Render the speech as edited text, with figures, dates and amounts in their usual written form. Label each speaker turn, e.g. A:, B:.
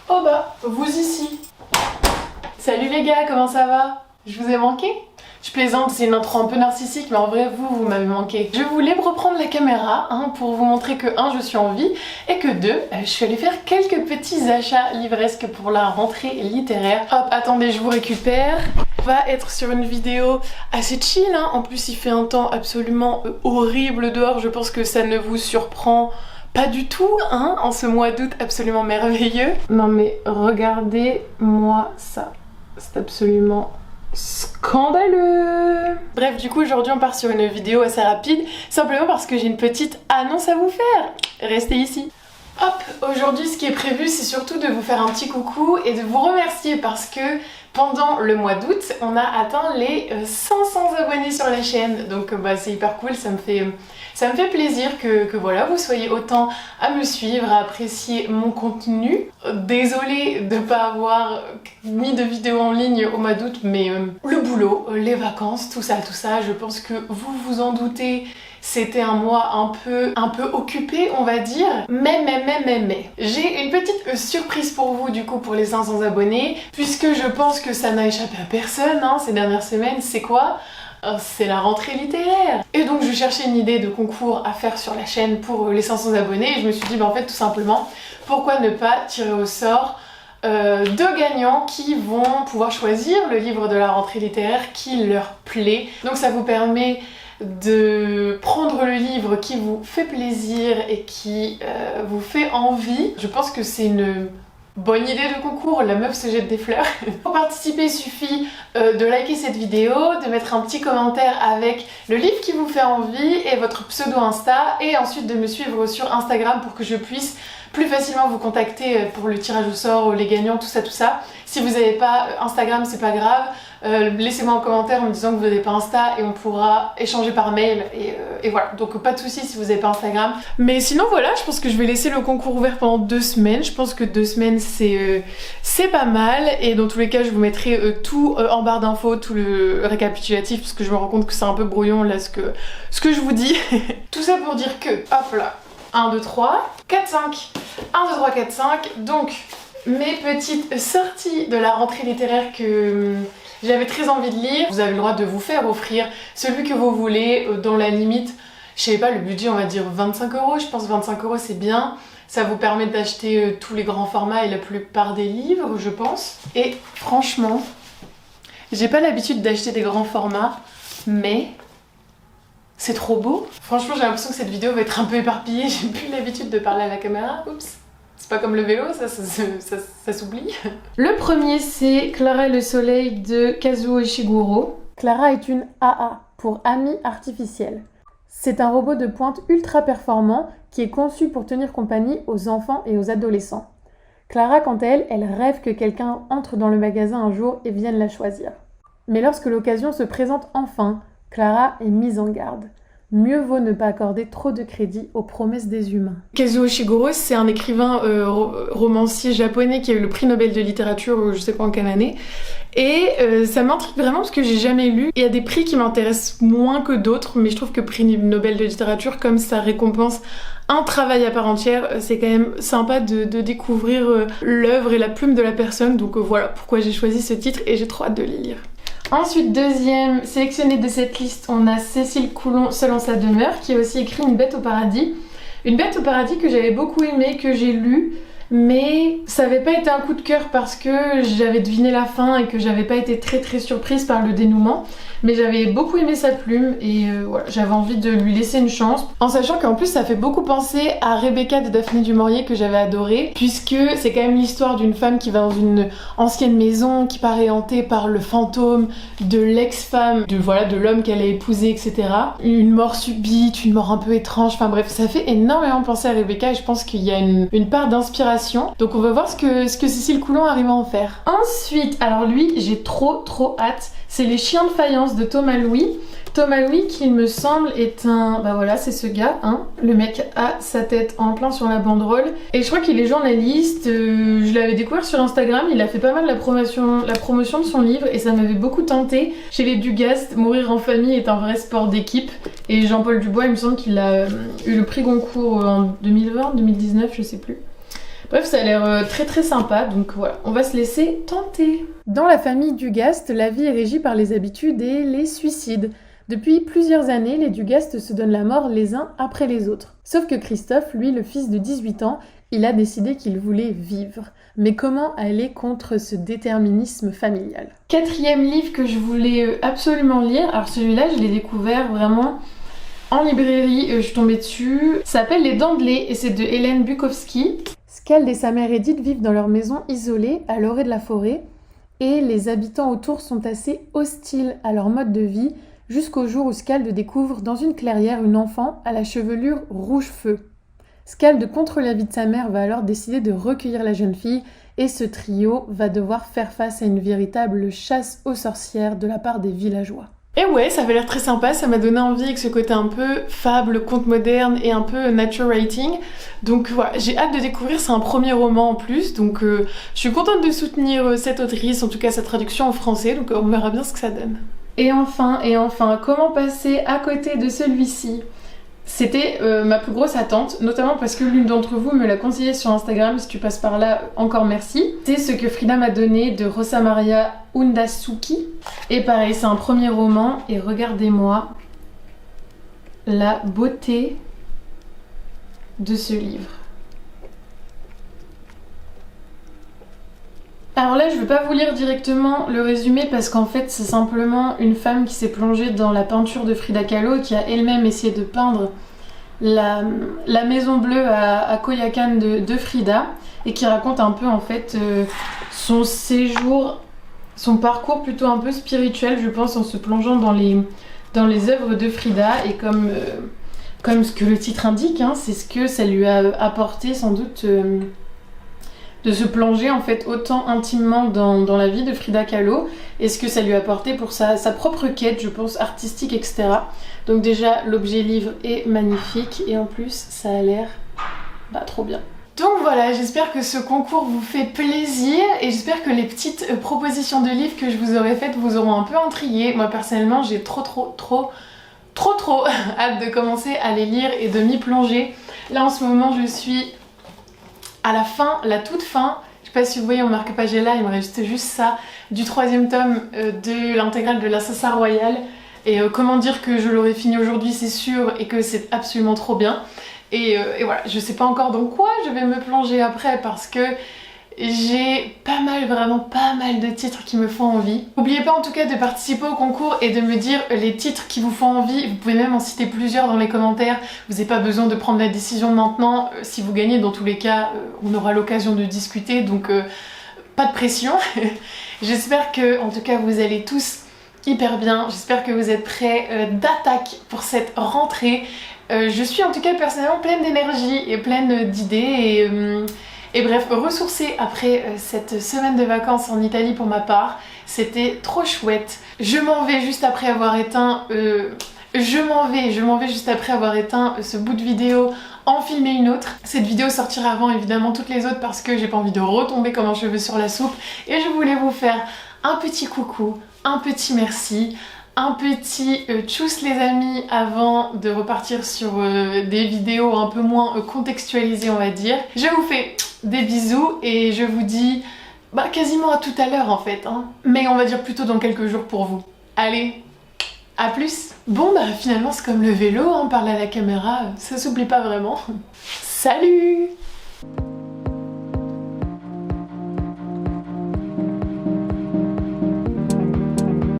A: Oh bah, vous ici. Salut les gars, comment ça va? Je vous ai manqué? Je plaisante, c'est une intro un peu narcissique, mais en vrai, vous m'avez manqué. Je voulais reprendre la caméra pour vous montrer que 1, je suis en vie, et que 2, je suis allée faire quelques petits achats livresques pour la rentrée littéraire. Hop, attendez, je vous récupère. On va être sur une vidéo assez chill, en plus il fait un temps absolument horrible dehors, je pense que ça ne vous surprend pas du tout, en ce mois d'août absolument merveilleux. Non mais regardez-moi ça, c'est absolument scandaleux. Bref, du coup aujourd'hui on part sur une vidéo assez rapide, simplement parce que j'ai une petite annonce à vous faire. Restez ici. Hop, aujourd'hui ce qui est prévu c'est surtout de vous faire un petit coucou et de vous remercier parce que pendant le mois d'août on a atteint les 500 abonnés sur la chaîne, donc c'est hyper cool, ça me fait plaisir que voilà, vous soyez autant à me suivre, à apprécier mon contenu. Désolée de ne pas avoir mis de vidéos en ligne au mois d'août, mais le boulot, les vacances, tout ça, je pense que vous vous en doutez, c'était un mois un peu occupé, on va dire. Mais. J'ai une petite surprise pour vous, du coup, pour les 500 abonnés, puisque je pense que ça n'a échappé à personne, ces dernières semaines. C'est quoi ? C'est la rentrée littéraire. Et donc je cherchais une idée de concours à faire sur la chaîne pour les 500 abonnés et je me suis dit en fait tout simplement pourquoi ne pas tirer au sort deux gagnants qui vont pouvoir choisir le livre de la rentrée littéraire qui leur plaît. Donc ça vous permet de prendre le livre qui vous fait plaisir et qui vous fait envie. Je pense que c'est une bonne idée de concours, la meuf se jette des fleurs. Pour participer, il suffit de liker cette vidéo, de mettre un petit commentaire avec le livre qui vous fait envie et votre pseudo Insta, et ensuite de me suivre sur Instagram pour que je puisse plus facilement vous contacter pour le tirage au sort, les gagnants, tout ça. Si vous n'avez pas Instagram, c'est pas grave, laissez-moi un commentaire en me disant que vous n'avez pas Insta et on pourra échanger par mail et voilà. Donc pas de soucis si vous n'avez pas Instagram. Mais sinon voilà, je pense que je vais laisser le concours ouvert pendant 2 semaines. Je pense que 2 semaines c'est pas mal, et dans tous les cas je vous mettrai tout en barre d'infos, tout le récapitulatif, parce que je me rends compte que c'est un peu brouillon là ce que je vous dis. Tout ça pour dire que, hop là, 1, 2, 3, 4, 5. 1, 2, 3, 4, 5. Donc, mes petites sorties de la rentrée littéraire que j'avais très envie de lire. Vous avez le droit de vous faire offrir celui que vous voulez dans la limite, je sais pas, le budget on va dire 25 €. Je pense 25 € c'est bien. Ça vous permet d'acheter tous les grands formats et la plupart des livres, je pense. Et franchement, j'ai pas l'habitude d'acheter des grands formats, mais c'est trop beau. Franchement, j'ai l'impression que cette vidéo va être un peu éparpillée. J'ai plus l'habitude de parler à la caméra. Oups. C'est pas comme le vélo, ça s'oublie. Le premier, c'est Clara et le soleil de Kazuo Ishiguro. Clara est une AA, pour amie artificielle. C'est un robot de pointe ultra performant qui est conçu pour tenir compagnie aux enfants et aux adolescents. Clara, quant à elle, elle rêve que quelqu'un entre dans le magasin un jour et vienne la choisir. Mais lorsque l'occasion se présente enfin, Clara est mise en garde. Mieux vaut ne pas accorder trop de crédit aux promesses des humains. Kazuo Ishiguro, c'est un écrivain romancier japonais qui a eu le prix Nobel de littérature, je sais pas en quelle année. Et ça m'intrigue vraiment parce que j'ai jamais lu. Il y a des prix qui m'intéressent moins que d'autres, mais je trouve que prix Nobel de littérature, comme ça récompense un travail à part entière, c'est quand même sympa de découvrir l'œuvre et la plume de la personne. Donc voilà pourquoi j'ai choisi ce titre et j'ai trop hâte de le lire. Ensuite, deuxième sélectionnée de cette liste, on a Cécile Coulon, Seule en sa demeure, qui a aussi écrit Une bête au paradis. Une bête au paradis que j'avais beaucoup aimé, que j'ai lu, mais ça n'avait pas été un coup de cœur parce que j'avais deviné la fin et que j'avais pas été très surprise par le dénouement. Mais j'avais beaucoup aimé sa plume et voilà, j'avais envie de lui laisser une chance. En sachant qu'en plus ça fait beaucoup penser à Rebecca de Daphné du Maurier que j'avais adoré, puisque c'est quand même l'histoire d'une femme qui va dans une ancienne maison qui paraît hantée par le fantôme de l'ex-femme, de l'homme qu'elle a épousé, etc. Une mort subite, une mort un peu étrange, enfin bref, ça fait énormément penser à Rebecca et je pense qu'il y a une part d'inspiration. Donc on va voir ce que Cécile Coulon arrive à en faire. Ensuite, alors lui, j'ai trop hâte. C'est Les Chiens de faïence de Thomas Louis. Thomas Louis qui il me semble est un... Bah voilà, c'est ce gars, Le mec a sa tête en plein sur la banderole. Et je crois qu'il est journaliste. Je l'avais découvert sur Instagram. Il a fait pas mal la promotion de son livre et ça m'avait beaucoup tenté. Chez les Dugas, Mourir en famille est un vrai sport d'équipe. Et Jean-Paul Dubois, il me semble qu'il a eu le prix Goncourt en 2020, 2019, je sais plus. Bref, ça a l'air très très sympa, donc voilà, on va se laisser tenter. Dans la famille Dugast, la vie est régie par les habitudes et les suicides. Depuis plusieurs années, les Dugast se donnent la mort les uns après les autres. Sauf que Christophe, lui, le fils de 18 ans, il a décidé qu'il voulait vivre. Mais comment aller contre ce déterminisme familial? Quatrième livre que je voulais absolument lire, alors celui-là je l'ai découvert vraiment en librairie, je suis tombée dessus. Ça s'appelle Les Dents de lait et c'est de Hélène Bukowski. Skald et sa mère Edith vivent dans leur maison isolée à l'orée de la forêt et les habitants autour sont assez hostiles à leur mode de vie jusqu'au jour où Skald découvre dans une clairière une enfant à la chevelure rouge feu. Skald, contre l'avis de sa mère, va alors décider de recueillir la jeune fille et ce trio va devoir faire face à une véritable chasse aux sorcières de la part des villageois. Et ouais, ça avait l'air très sympa, ça m'a donné envie avec ce côté un peu fable, conte moderne et un peu nature writing. Donc voilà, j'ai hâte de découvrir, c'est un premier roman en plus, donc je suis contente de soutenir cette autrice, en tout cas sa traduction en français, donc on verra bien ce que ça donne. Et enfin, comment passer à côté de celui-ci ? C'était ma plus grosse attente, notamment parce que l'une d'entre vous me l'a conseillé sur Instagram, si tu passes par là, encore merci. C'est ce que Frida m'a donné de Rosa Maria Undasuki. Et pareil, c'est un premier roman, et regardez-moi la beauté de ce livre. Alors là, je ne vais pas vous lire directement le résumé parce qu'en fait, c'est simplement une femme qui s'est plongée dans la peinture de Frida Kahlo, qui a elle-même essayé de peindre la Maison Bleue à Coyoacán de Frida et qui raconte un peu en fait son séjour, son parcours plutôt un peu spirituel, je pense, en se plongeant dans les œuvres de Frida et comme ce que le titre indique, hein, c'est ce que ça lui a apporté sans doute. De se plonger en fait autant intimement dans la vie de Frida Kahlo et ce que ça lui a apporté pour sa propre quête, je pense, artistique, etc. Donc déjà, l'objet livre est magnifique et en plus, ça a l'air trop bien. Donc voilà, j'espère que ce concours vous fait plaisir et j'espère que les petites propositions de livres que je vous aurais faites vous auront un peu intrigué. Moi personnellement, j'ai trop hâte de commencer à les lire et de m'y plonger. Là en ce moment, je suis à la fin, la toute fin, je sais pas si vous voyez, on marque page est là, il me reste juste ça, du 3e tome de l'intégrale de l'Assassin Royal. Et comment dire que je l'aurai fini aujourd'hui, c'est sûr, et que c'est absolument trop bien. Et voilà, je sais pas encore dans quoi je vais me plonger après parce que j'ai vraiment pas mal de titres qui me font envie. N'oubliez pas en tout cas de participer au concours et de me dire les titres qui vous font envie. Vous pouvez même en citer plusieurs dans les commentaires. Vous n'avez pas besoin de prendre la décision maintenant. Si vous gagnez, dans tous les cas, on aura l'occasion de discuter, donc pas de pression. J'espère que en tout cas vous allez tous hyper bien. J'espère que vous êtes prêts d'attaque pour cette rentrée. Je suis en tout cas personnellement pleine d'énergie et pleine d'idées et bref, ressourcée après cette semaine de vacances en Italie pour ma part, c'était trop chouette. Je m'en vais juste après avoir éteint juste après avoir éteint ce bout de vidéo, en filmer une autre. Cette vidéo sortira avant évidemment toutes les autres parce que j'ai pas envie de retomber comme un cheveu sur la soupe et je voulais vous faire un petit coucou, un petit merci, un petit tchuss les amis avant de repartir sur des vidéos un peu moins contextualisées on va dire. Je vous fais des bisous et je vous dis quasiment à tout à l'heure en fait, hein. Mais on va dire plutôt dans quelques jours pour vous. Allez, à plus. Bon finalement c'est comme le vélo, hein, parler à la caméra, ça s'oublie pas vraiment. Salut!